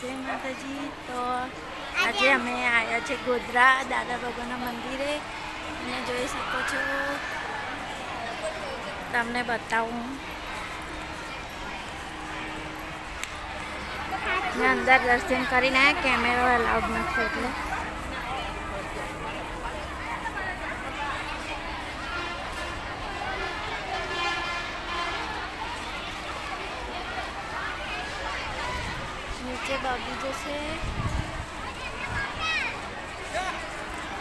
જય માતાજી. તો આજે અમે આવ્યા છે ગોધરા દાદા બાબાના મંદિરે અને જોઈ શકો છો, તમને બતાવું. મેં અંદર દર્શન કરીને કેમેરો અલાઉડ નથી એટલે નીચે બગીચો છે,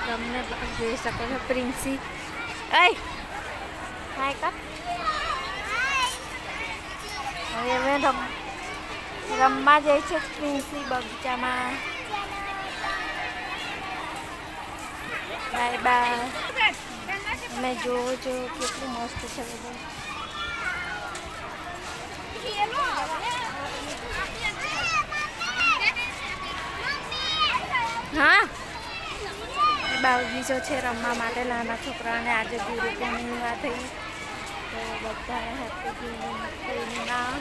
તમને જોઈ શકો છો. પ્રિન્સી હાય કા હવે અમે રમવા જાય છે પ્રિન્સી બગીચામાં. Bye bye. તમે જોવો છો કેટલું મસ્ત છે બધું. હા, બગીચો છે રમવા માટે નાના છોકરાને. આજે ગુરુ પૂર્ણિમા થઈ તો બધાને હેપી પૂર્ણિમા.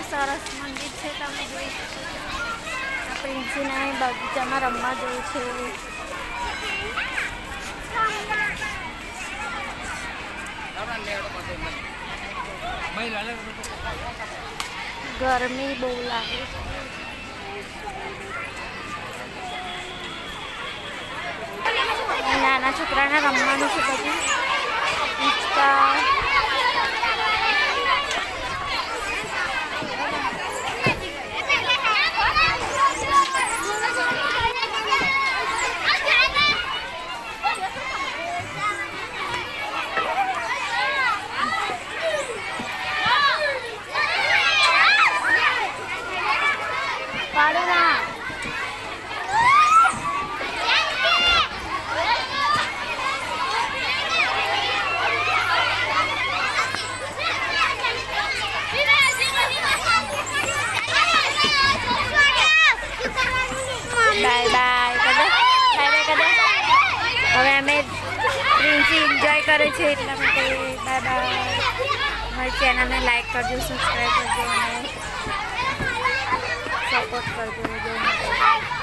સરસ મંદિર છે, તમે જોઈ શકો છો. પ્રિન્સીને બગીચામાં રમવા જવું છે. ગરમી બહુ લાગે છે. નાના છોકરાને રમવાનું છે બધું. હિંચકા બાય બાય કદે બાય બાય કદે. હવે અમે પ્રિન્સી એન્જોય કરે છે એટલા માટે બાય બાય. મારી ચેનલને લાઈક કરજો, સબસ્ક્રાઈબ કરજો અને સપોર્ટ કરજો.